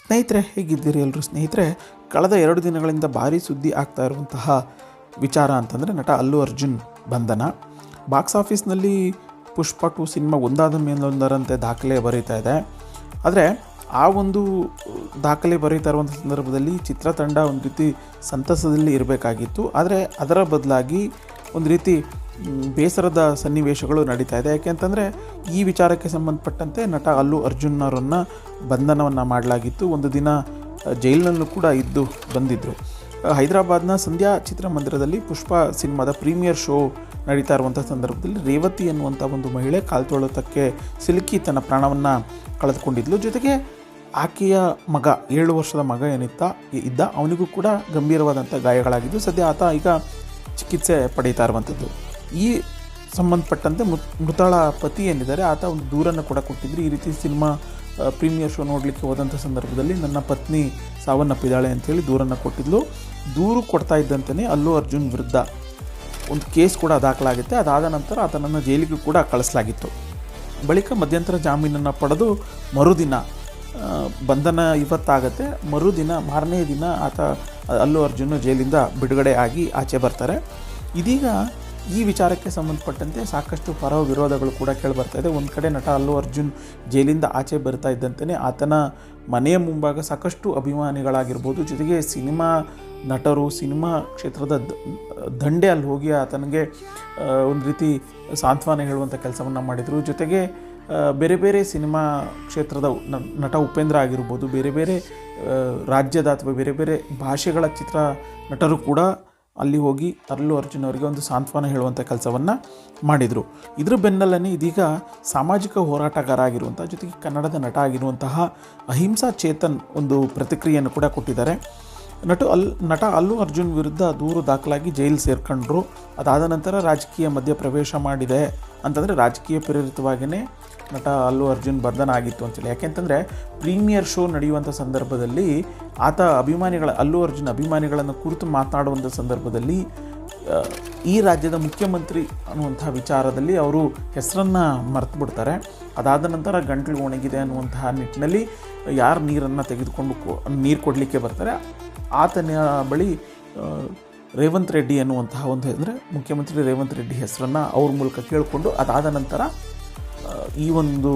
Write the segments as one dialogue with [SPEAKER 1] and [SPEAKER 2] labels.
[SPEAKER 1] ಸ್ನೇಹಿತರೆ, ಹೇಗಿದ್ದೀರಿ ಎಲ್ಲರೂ? ಸ್ನೇಹಿತರೆ, ಕಳೆದ 2 ದಿನಗಳಿಂದ ಭಾರಿ ಸುದ್ದಿ ಆಗ್ತಾ ಇರುವಂತಹ ವಿಚಾರ ಅಂತಂದರೆ ನಟ ಅಲ್ಲು ಅರ್ಜುನ್ ಬಂಧನ. ಬಾಕ್ಸ್ ಆಫೀಸ್ನಲ್ಲಿ ಪುಷ್ಪ 2 ಸಿನಿಮಾ ಒಂದಾದ ಮೇಲೊಂದರಂತೆ ದಾಖಲೆ ಬರೀತಾ ಇದೆ. ಆದರೆ ಆ ಒಂದು ದಾಖಲೆ ಬರೀತಾ ಇರುವಂಥ ಸಂದರ್ಭದಲ್ಲಿ ಚಿತ್ರತಂಡ ಒಂದು ರೀತಿ ಸಂತಸದಲ್ಲಿ ಇರಬೇಕಾಗಿತ್ತು. ಆದರೆ ಅದರ ಬದಲಾಗಿ ಒಂದು ರೀತಿ ಬೇಸರದ ಸನ್ನಿವೇಶಗಳು ನಡೀತಾ ಇದೆ. ಯಾಕೆಂತಂದರೆ ಈ ವಿಚಾರಕ್ಕೆ ಸಂಬಂಧಪಟ್ಟಂತೆ ನಟ ಅಲ್ಲು ಅರ್ಜುನ್ ಅವರನ್ನು ಬಂಧನವನ್ನು ಮಾಡಲಾಗಿತ್ತು. ಒಂದು ದಿನ ಜೈಲಿನಲ್ಲೂ ಕೂಡ ಇದ್ದು ಬಂದಿದ್ದರು. ಹೈದರಾಬಾದ್ನ ಸಂಧ್ಯಾ ಚಿತ್ರಮಂದಿರದಲ್ಲಿ ಪುಷ್ಪ ಸಿನಿಮಾದ ಪ್ರೀಮಿಯರ್ ಶೋ ನಡೀತಾ ಇರುವಂಥ ಸಂದರ್ಭದಲ್ಲಿ ರೇವತಿ ಎನ್ನುವಂಥ ಒಂದು ಮಹಿಳೆ ಕಾಲ್ತೊಳೆತಕ್ಕೆ ಸಿಲುಕಿ ತನ್ನ ಪ್ರಾಣವನ್ನು ಕಳೆದುಕೊಂಡಿದ್ಲು. ಜೊತೆಗೆ ಆಕೆಯ ಮಗ, 7 ವರ್ಷದ ಮಗ ಇದ್ದ ಅವನಿಗೂ ಕೂಡ ಗಂಭೀರವಾದಂಥ ಗಾಯಗಳಾಗಿದ್ದು ಸದ್ಯ ಆತ ಈಗ ಚಿಕಿತ್ಸೆ ಪಡೀತಾ ಇರುವಂಥದ್ದು. ಈ ಸಂಬಂಧಪಟ್ಟಂತೆ ಮೃತಳ ಪತಿ ಏನಿದ್ದಾರೆ ಆತ ಒಂದು ದೂರನ್ನು ಕೂಡ ಕೊಟ್ಟಿದ್ರು. ಈ ರೀತಿ ಸಿನಿಮಾ ಪ್ರೀಮಿಯರ್ ಶೋ ನೋಡಲಿಕ್ಕೆ ಹೋದಂಥ ಸಂದರ್ಭದಲ್ಲಿ ನನ್ನ ಪತ್ನಿ ಸಾವನ್ನಪ್ಪಿದ್ದಾಳೆ ಅಂಥೇಳಿ ದೂರನ್ನು ಕೊಟ್ಟಿದ್ಲು. ದೂರು ಕೊಡ್ತಾ ಇದ್ದಂತೆಯೇ ಅಲ್ಲು ಅರ್ಜುನ್ ವಿರುದ್ಧ ಒಂದು ಕೇಸ್ ಕೂಡ ದಾಖಲಾಗುತ್ತೆ. ಅದಾದ ನಂತರ ಆತನನ್ನು ಜೈಲಿಗೆ ಕೂಡ ಕಳಿಸಲಾಗಿತ್ತು. ಬಳಿಕ ಮಧ್ಯಂತರ ಜಾಮೀನನ್ನು ಪಡೆದು ಮರುದಿನ ಬಂಧನ ಇವತ್ತಾಗತ್ತೆ. ಮರುದಿನ ಮಾರನೇ ದಿನ ಆತ ಅಲ್ಲು ಅರ್ಜುನ್ ಜೈಲಿಂದ ಬಿಡುಗಡೆ ಆಗಿ ಆಚೆ ಬರ್ತಾರೆ. ಇದೀಗ ಈ ವಿಚಾರಕ್ಕೆ ಸಂಬಂಧಪಟ್ಟಂತೆ ಸಾಕಷ್ಟು ಪರ ವಿರೋಧಗಳು ಕೂಡ ಕೇಳಿಬರ್ತಾಯಿದೆ. ಒಂದು ಕಡೆ ನಟ ಅಲ್ಲು ಅರ್ಜುನ್ ಜೈಲಿಂದ ಆಚೆ ಬರ್ತಾ ಇದ್ದಂತೆಯೇ ಆತನ ಮನೆಯ ಮುಂಭಾಗ ಸಾಕಷ್ಟು ಅಭಿಮಾನಿಗಳಾಗಿರ್ಬೋದು, ಜೊತೆಗೆ ಸಿನಿಮಾ ನಟರು, ಸಿನಿಮಾ ಕ್ಷೇತ್ರದ ದಂಡೆ ಅಲ್ಲಿ ಹೋಗಿ ಆತನಿಗೆ ಒಂದು ರೀತಿ ಸಾಂತ್ವನ ಹೇಳುವಂಥ ಕೆಲಸವನ್ನು ಮಾಡಿದರು. ಜೊತೆಗೆ ಬೇರೆ ಬೇರೆ ಸಿನಿಮಾ ಕ್ಷೇತ್ರದ ನಟ ಉಪೇಂದ್ರ ಆಗಿರ್ಬೋದು, ಬೇರೆ ಬೇರೆ ರಾಜ್ಯದ ಅಥವಾ ಬೇರೆ ಬೇರೆ ಭಾಷೆಗಳ ಚಿತ್ರ ನಟರು ಕೂಡ ಅಲ್ಲಿ ಹೋಗಿ ಅಲ್ಲು ಅರ್ಜುನ್ ಅವರಿಗೆ ಒಂದು ಸಾಂತ್ವನ ಹೇಳುವಂಥ ಕೆಲಸವನ್ನು ಮಾಡಿದರು. ಇದರ ಬೆನ್ನಲ್ಲೇ ಇದೀಗ ಸಾಮಾಜಿಕ ಹೋರಾಟಗಾರ ಆಗಿರುವಂಥ, ಜೊತೆಗೆ ಕನ್ನಡದ ನಟ ಆಗಿರುವಂತಹ ಅಹಿಂಸಾ ಚೇತನ್ ಒಂದು ಪ್ರತಿಕ್ರಿಯೆಯನ್ನು ಕೂಡ ಕೊಟ್ಟಿದ್ದಾರೆ. ನಟ ಅಲ್ಲು ಅರ್ಜುನ್ ವಿರುದ್ಧ ದೂರು ದಾಖಲಾಗಿ ಜೈಲು ಸೇರ್ಕೊಂಡ್ರು. ಅದಾದ ನಂತರ ರಾಜಕೀಯ ಮಧ್ಯಪ್ರವೇಶ ಮಾಡಿದೆ ಅಂತಂದರೆ ರಾಜಕೀಯ ಪ್ರೇರಿತವಾಗಿಯೇ ನಟ ಅಲ್ಲು ಅರ್ಜುನ್ ಬಂಧನ ಆಗಿತ್ತು ಅಂತೇಳಿ. ಯಾಕೆಂತಂದರೆ ಪ್ರೀಮಿಯರ್ ಶೋ ನಡೆಯುವಂಥ ಸಂದರ್ಭದಲ್ಲಿ ಆತ ಅಲ್ಲು ಅರ್ಜುನ್ ಅಭಿಮಾನಿಗಳನ್ನು ಕುರಿತು ಮಾತನಾಡುವಂಥ ಸಂದರ್ಭದಲ್ಲಿ ಈ ರಾಜ್ಯದ ಮುಖ್ಯಮಂತ್ರಿ ಅನ್ನುವಂಥ ವಿಚಾರದಲ್ಲಿ ಅವರು ಹೆಸರನ್ನು ಮರೆತು ಬಿಡ್ತಾರೆ. ಅದಾದ ನಂತರ ಗಂಟಲು ಒಣಗಿದೆ ಅನ್ನುವಂತಹ ನಿಟ್ಟಿನಲ್ಲಿ ಯಾರು ನೀರನ್ನು ತೆಗೆದುಕೊಂಡು ನೀರು ಕೊಡಲಿಕ್ಕೆ ಬರ್ತಾರೆ ಆತನ ಬಳಿ ರೇವಂತ್ ರೆಡ್ಡಿ ಅನ್ನುವಂತಹ ಅಂದರೆ ಮುಖ್ಯಮಂತ್ರಿ ರೇವಂತ್ ರೆಡ್ಡಿ ಹೆಸರನ್ನು ಅವ್ರ ಮೂಲಕ ಕೇಳಿಕೊಂಡು ಅದಾದ ನಂತರ ಈ ಒಂದು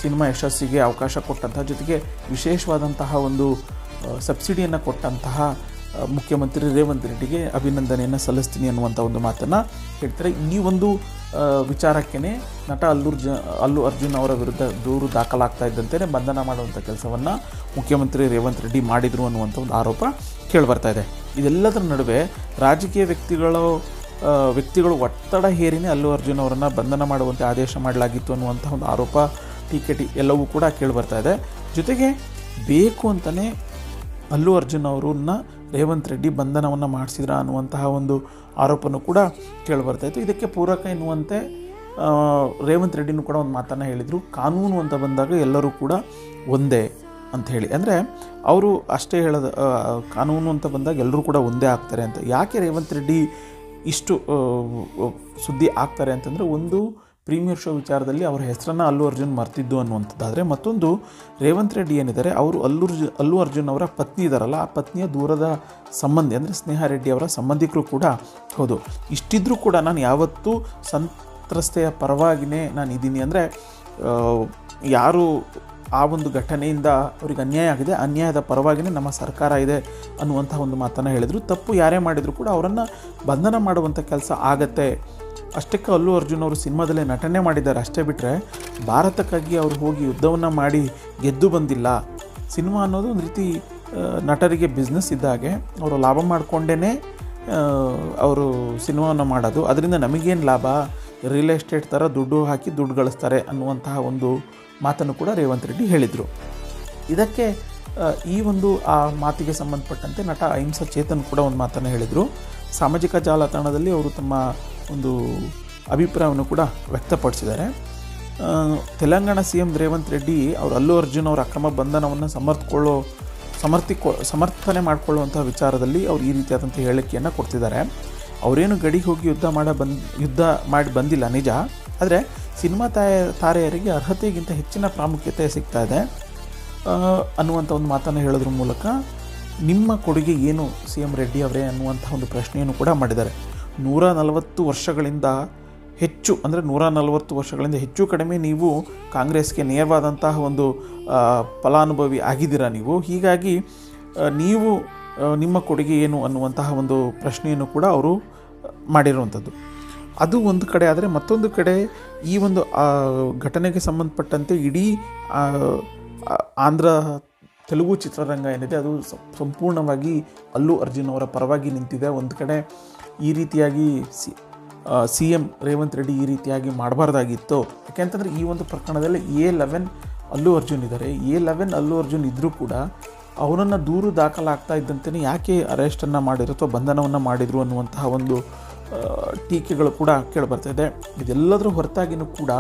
[SPEAKER 1] ಸಿನಿಮಾ ಯಶಸ್ಸಿಗೆ ಅವಕಾಶ ಕೊಟ್ಟಂತಹ, ಜೊತೆಗೆ ವಿಶೇಷವಾದಂತಹ ಒಂದು ಸಬ್ಸಿಡಿಯನ್ನು ಕೊಟ್ಟಂತಹ ಮುಖ್ಯಮಂತ್ರಿ ರೇವಂತ್ ರೆಡ್ಡಿಗೆ ಅಭಿನಂದನೆಯನ್ನು ಸಲ್ಲಿಸ್ತೀನಿ ಅನ್ನುವಂಥ ಒಂದು ಮಾತನ್ನು ಹೇಳ್ತಾರೆ. ಈ ಒಂದು ವಿಚಾರಕ್ಕೇ ನಟ ಅಲ್ಲು ಅರ್ಜುನ್ ಅವರ ವಿರುದ್ಧ ದೂರು ದಾಖಲಾಗ್ತಾ ಇದ್ದಂತೆ ಬಂಧನ ಮಾಡುವಂಥ ಕೆಲಸವನ್ನು ಮುಖ್ಯಮಂತ್ರಿ ರೇವಂತ್ ರೆಡ್ಡಿ ಮಾಡಿದರು ಅನ್ನುವಂಥ ಒಂದು ಆರೋಪ ಕೇಳಿಬರ್ತಾ ಇದೆ. ಇದೆಲ್ಲದರ ನಡುವೆ ರಾಜಕೀಯ ವ್ಯಕ್ತಿಗಳು ಒತ್ತಡ ಹೇರಿನೇ ಅಲ್ಲು ಅರ್ಜುನ್ ಅವರನ್ನು ಬಂಧನ ಮಾಡುವಂತೆ ಆದೇಶ ಮಾಡಲಾಗಿತ್ತು ಅನ್ನುವಂಥ ಒಂದು ಆರೋಪ, ಟೀಕೆ ಎಲ್ಲವೂ ಕೂಡ ಕೇಳಿಬರ್ತಾ ಇದೆ. ಜೊತೆಗೆ ಬೇಕು ಅಂತಲೇ ಅಲ್ಲು ಅರ್ಜುನ್ ಅವರನ್ನು ರೇವಂತ್ ರೆಡ್ಡಿ ಬಂಧನವನ್ನು ಮಾಡಿಸಿದ್ರ ಅನ್ನುವಂತಹ ಒಂದು ಆರೋಪನೂ ಕೂಡ ಕೇಳಿಬರ್ತಾಯಿತ್ತು. ಇದಕ್ಕೆ ಪೂರಕ ಎನ್ನುವಂತೆ ರೇವಂತ್ ರೆಡ್ಡಿನೂ ಕೂಡ ಒಂದು ಮಾತನ್ನು ಹೇಳಿದರು. ಕಾನೂನು ಅಂತ ಬಂದಾಗ ಎಲ್ಲರೂ ಕೂಡ ಒಂದೇ ಅಂತ ಹೇಳಿ, ಅಂದರೆ ಅವರು ಅಷ್ಟೇ ಹೇಳೋದು, ಕಾನೂನು ಅಂತ ಬಂದಾಗ ಎಲ್ಲರೂ ಕೂಡ ಒಂದೇ ಆಗ್ತಾರೆ ಅಂತ. ಯಾಕೆ ರೇವಂತ್ ರೆಡ್ಡಿ ಇಷ್ಟು ಸುದ್ದಿ ಆಗ್ತಾರೆ ಅಂತಂದರೆ, ಒಂದು ಪ್ರೀಮಿಯರ್ ಶೋ ವಿಚಾರದಲ್ಲಿ ಅವರ ಹೆಸರನ್ನು ಅಲ್ಲು ಅರ್ಜುನ್ ಮರ್ತಿದ್ದು ಅನ್ನುವಂಥದ್ದಾದರೆ, ಮತ್ತೊಂದು ರೇವಂತ್ ರೆಡ್ಡಿ ಏನಿದ್ದಾರೆ ಅವರು ಅಲ್ಲು ಅರ್ಜುನ್ ಅವರ ಪತ್ನಿ ಇದ್ದಾರಲ್ಲ, ಆ ಪತ್ನಿಯ ದೂರದ ಸಂಬಂಧಿ ಅಂದರೆ ಸ್ನೇಹ ರೆಡ್ಡಿ ಅವರ ಸಂಬಂಧಿಕರು ಕೂಡ ಹೌದು. ಇಷ್ಟಿದ್ರೂ ಕೂಡ ನಾನು ಯಾವತ್ತೂ ಸಂತ್ರಸ್ತೆಯ ಪರವಾಗಿಯೇ ನಾನು ಇದ್ದೀನಿ, ಅಂದರೆ ಯಾರು ಆ ಒಂದು ಘಟನೆಯಿಂದ ಅವರಿಗೆ ಅನ್ಯಾಯ ಆಗಿದೆ, ಅನ್ಯಾಯದ ಪರವಾಗಿಯೇ ನಮ್ಮ ಸರ್ಕಾರ ಇದೆ ಅನ್ನುವಂಥ ಒಂದು ಮಾತನ್ನು ಹೇಳಿದರು. ತಪ್ಪು ಯಾರೇ ಮಾಡಿದರೂ ಕೂಡ ಅವರನ್ನು ಬಂಧನ ಮಾಡುವಂಥ ಕೆಲಸ ಆಗತ್ತೆ. ಅಷ್ಟಕ್ಕೆ ಅಲ್ಲು ಅರ್ಜುನ್ ಅವರು ಸಿನಿಮಾದಲ್ಲೇ ನಟನೆ ಮಾಡಿದ್ದಾರೆ ಅಷ್ಟೇ ಬಿಟ್ಟರೆ ಭಾರತಕ್ಕಾಗಿ ಅವರು ಹೋಗಿ ಯುದ್ಧವನ್ನು ಮಾಡಿ ಗೆದ್ದು ಬಂದಿಲ್ಲ. ಸಿನಿಮಾ ಅನ್ನೋದು ಒಂದು ರೀತಿ ನಟರಿಗೆ ಬಿಸ್ನೆಸ್ ಇದ್ದಾಗೆ, ಅವರು ಲಾಭ ಮಾಡಿಕೊಂಡೇ ಅವರು ಸಿನಿಮಾವನ್ನು ಮಾಡೋದು. ಅದರಿಂದ ನಮಗೇನು ಲಾಭ, ರಿಯಲ್ ಎಸ್ಟೇಟ್ ಥರ ದುಡ್ಡು ಹಾಕಿ ದುಡ್ಡು ಗಳಿಸ್ತಾರೆ ಅನ್ನುವಂತಹ ಒಂದು ಮಾತನ್ನು ಕೂಡ ರೇವಂತ್ ರೆಡ್ಡಿ ಹೇಳಿದರು. ಇದಕ್ಕೆ ಈ ಒಂದು ಆ ಮಾತಿಗೆ ಸಂಬಂಧಪಟ್ಟಂತೆ ನಟ ಅಹಿಂಸಾ ಚೇತನ್ ಕೂಡ ಒಂದು ಮಾತನ್ನು ಹೇಳಿದರು. ಸಾಮಾಜಿಕ ಜಾಲತಾಣದಲ್ಲಿ ಅವರು ತಮ್ಮ ಒಂದು ಅಭಿಪ್ರಾಯವನ್ನು ಕೂಡ ವ್ಯಕ್ತಪಡಿಸಿದ್ದಾರೆ. ತೆಲಂಗಾಣ CM ರೇವಂತ್ ರೆಡ್ಡಿ ಅವರು ಅಲ್ಲು ಅರ್ಜುನ್ ಅವರ ಅಕ್ರಮ ಬಂಧನವನ್ನು ಸಮರ್ಥನೆ ಮಾಡಿಕೊಳ್ಳುವಂಥ ವಿಚಾರದಲ್ಲಿ ಅವರು ಈ ರೀತಿಯಾದಂಥ ಹೇಳಿಕೆಯನ್ನು ಕೊಡ್ತಿದ್ದಾರೆ. ಅವರೇನು ಗಡಿಗೆ ಹೋಗಿ ಯುದ್ಧ ಮಾಡಿ ಬಂದಿಲ್ಲ ನಿಜ, ಆದರೆ ಸಿನಿಮಾ ತಾರೆಯರಿಗೆ ಅರ್ಹತೆಗಿಂತ ಹೆಚ್ಚಿನ ಪ್ರಾಮುಖ್ಯತೆ ಸಿಗ್ತಾ ಇದೆ. ಅನ್ನುವಂಥ ಒಂದು ಮಾತನ್ನು ಹೇಳೋದ್ರ ಮೂಲಕ ನಿಮ್ಮ ಕೊಡುಗೆ ಏನು ಸಿ ಎಂ ರೆಡ್ಡಿ ಅವರೇ ಅನ್ನುವಂಥ ಒಂದು ಪ್ರಶ್ನೆಯನ್ನು ಕೂಡ ಮಾಡಿದ್ದಾರೆ. 140 ವರ್ಷಗಳಿಂದ ಹೆಚ್ಚು, ಅಂದರೆ 140 ವರ್ಷಗಳಿಂದ ಹೆಚ್ಚು ಕಡಿಮೆ ನೀವು ಕಾಂಗ್ರೆಸ್ಗೆ ನೇರವಾದಂತಹ ಒಂದು ಫಲಾನುಭವಿ ಆಗಿದ್ದೀರಾ ನೀವು. ಹೀಗಾಗಿ ನೀವು ನಿಮ್ಮ ಕೊಡುಗೆ ಏನು ಅನ್ನುವಂತಹ ಒಂದು ಪ್ರಶ್ನೆಯನ್ನು ಕೂಡ ಅವರು ಮಾಡಿರುವಂಥದ್ದು. ಅದು ಒಂದು ಕಡೆ ಆದರೆ, ಮತ್ತೊಂದು ಕಡೆ ಈ ಒಂದು ಘಟನೆಗೆ ಸಂಬಂಧಪಟ್ಟಂತೆ ಇಡೀ ಆಂಧ್ರ ತೆಲುಗು ಚಿತ್ರರಂಗ ಏನಿದೆ ಅದು ಸಂಪೂರ್ಣವಾಗಿ ಅಲ್ಲು ಅರ್ಜುನ್ ಅವರ ಪರವಾಗಿ ನಿಂತಿದೆ. ಒಂದು ಕಡೆ ಈ ರೀತಿಯಾಗಿ ಸಿ ಎಂ ರೇವಂತ್ ರೆಡ್ಡಿ ಈ ರೀತಿಯಾಗಿ ಮಾಡಬಾರ್ದಾಗಿತ್ತು. ಯಾಕೆಂತಂದರೆ ಈ ಒಂದು ಪ್ರಕರಣದಲ್ಲಿ A11 ಅಲ್ಲು ಅರ್ಜುನ್ ಇದ್ದಾರೆ. A11 ಅಲ್ಲು ಅರ್ಜುನ್ ಇದ್ದರೂ ಕೂಡ ಅವನನ್ನು ದೂರು ದಾಖಲಾಗ್ತಾ ಇದ್ದಂತೆಯೇ ಯಾಕೆ ಅರೆಸ್ಟನ್ನು ಮಾಡಿದ್ರು ಅಥವಾ ಬಂಧನವನ್ನು ಮಾಡಿದರು ಅನ್ನುವಂತಹ ಒಂದು ಟೀಕೆಗಳು ಕೂಡ ಕೇಳಿಬರ್ತಾಯಿದೆ. ಇದೆಲ್ಲದರ ಹೊರತಾಗಿಯೂ ಕೂಡ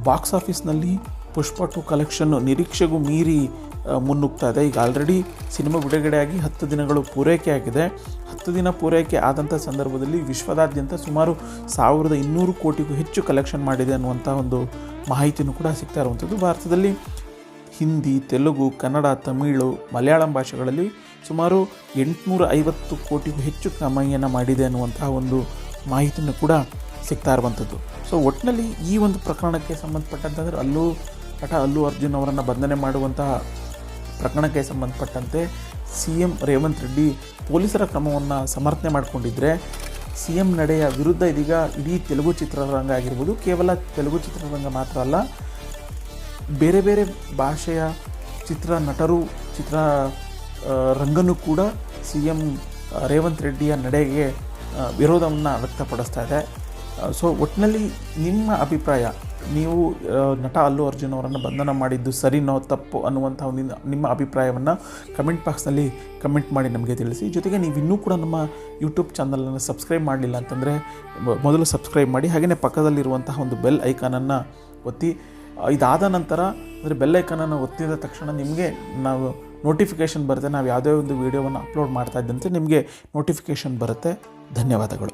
[SPEAKER 1] ಬಾಕ್ಸ್ ಆಫೀಸ್ನಲ್ಲಿ ಪುಷ್ಪ 2 ಕಲೆಕ್ಷನ್ನು ನಿರೀಕ್ಷೆಗೂ ಮೀರಿ ಮುನ್ನುಗ್ತಾ ಇದೆ. ಈಗ ಆಲ್ರೆಡಿ ಸಿನಿಮಾ ಬಿಡುಗಡೆಯಾಗಿ 10 ದಿನಗಳು ಪೂರೈಕೆ ಆಗಿದೆ. 10 ದಿನ ಪೂರೈಕೆ ಆದಂಥ ಸಂದರ್ಭದಲ್ಲಿ ವಿಶ್ವದಾದ್ಯಂತ ಸುಮಾರು 1200 ಕೋಟಿಗೂ ಹೆಚ್ಚು ಕಲೆಕ್ಷನ್ ಮಾಡಿದೆ ಅನ್ನುವಂಥ ಒಂದು ಮಾಹಿತಿಯೂ ಕೂಡ ಸಿಗ್ತಾ ಇರುವಂಥದ್ದು. ಭಾರತದಲ್ಲಿ ಹಿಂದಿ, ತೆಲುಗು, ಕನ್ನಡ, ತಮಿಳು, ಮಲಯಾಳಂ ಭಾಷೆಗಳಲ್ಲಿ ಸುಮಾರು 850 ಕೋಟಿಗೂ ಹೆಚ್ಚು ಕಮಾಯಿಯನ್ನು ಮಾಡಿದೆ ಅನ್ನುವಂತಹ ಒಂದು ಮಾಹಿತಿಯನ್ನು ಕೂಡ ಸಿಗ್ತಾ ಇರುವಂಥದ್ದು. ಸೊ ಒಟ್ಟಿನಲ್ಲಿ ಈ ಒಂದು ಪ್ರಕರಣಕ್ಕೆ ಸಂಬಂಧಪಟ್ಟಂತಂದರೆ ನಟ ಅಲ್ಲು ಅರ್ಜುನ್ ಅವರನ್ನು ಬಂಧನೆ ಮಾಡುವಂತಹ ಪ್ರಕರಣಕ್ಕೆ ಸಂಬಂಧಪಟ್ಟಂತೆ ಸಿ ಎಂ ರೇವಂತ್ ರೆಡ್ಡಿ ಪೊಲೀಸರ ಕ್ರಮವನ್ನು ಸಮರ್ಥನೆ ಮಾಡಿಕೊಂಡಿದ್ದರೆ, ಸಿ ಎಂ ನಡೆಯ ವಿರುದ್ಧ ಇದೀಗ ಇಡೀ ತೆಲುಗು ಚಿತ್ರರಂಗ ಆಗಿರ್ಬೋದು, ಕೇವಲ ತೆಲುಗು ಚಿತ್ರರಂಗ ಮಾತ್ರ ಅಲ್ಲ, ಬೇರೆ ಬೇರೆ ಭಾಷೆಯ ಚಿತ್ರ ನಟರು, ಚಿತ್ರ ರಂಗನೂ ಕೂಡ ಸಿ ಎಂ ರೇವಂತ್ ರೆಡ್ಡಿಯ ನಡೆಗೆ ವಿರೋಧವನ್ನು ವ್ಯಕ್ತಪಡಿಸ್ತಾ ಇದೆ. ಸೊ ಒಟ್ಟಿನಲ್ಲಿ ನಿಮ್ಮ ಅಭಿಪ್ರಾಯ, ನೀವು ನಟ ಅಲ್ಲು ಅರ್ಜುನ್ ಅವರನ್ನು ಬಂಧನ ಮಾಡಿದ್ದು ಸರಿನೋ ತಪ್ಪು ಅನ್ನುವಂಥ ಒಂದು ನಿಮ್ಮ ಅಭಿಪ್ರಾಯವನ್ನು ಕಮೆಂಟ್ ಬಾಕ್ಸ್ನಲ್ಲಿ ಕಮೆಂಟ್ ಮಾಡಿ ನಮಗೆ ತಿಳಿಸಿ. ಜೊತೆಗೆ ನೀವು ಇನ್ನೂ ಕೂಡ ನಮ್ಮ ಯೂಟ್ಯೂಬ್ ಚಾನಲನ್ನು ಸಬ್ಸ್ಕ್ರೈಬ್ ಮಾಡಲಿಲ್ಲ ಅಂತಂದರೆ ಮೊದಲು ಸಬ್ಸ್ಕ್ರೈಬ್ ಮಾಡಿ, ಹಾಗೆಯೇ ಪಕ್ಕದಲ್ಲಿರುವಂತಹ ಒಂದು ಬೆಲ್ ಐಕಾನನ್ನು ಒತ್ತಿ. ಇದಾದ ನಂತರ ಅಂದರೆ ಬೆಲ್ ಐಕಾನನ್ನು ಒತ್ತಿದ ತಕ್ಷಣ ನಿಮಗೆ ನಾವು ನೋಟಿಫಿಕೇಷನ್ ಬರುತ್ತೆ. ನಾವು ಯಾವುದೇ ಒಂದು ವೀಡಿಯೋವನ್ನು ಅಪ್ಲೋಡ್ ಮಾಡ್ತಾ ಇದ್ದಂತೆ ನಿಮಗೆ ನೋಟಿಫಿಕೇಷನ್ ಬರುತ್ತೆ. ಧನ್ಯವಾದಗಳು.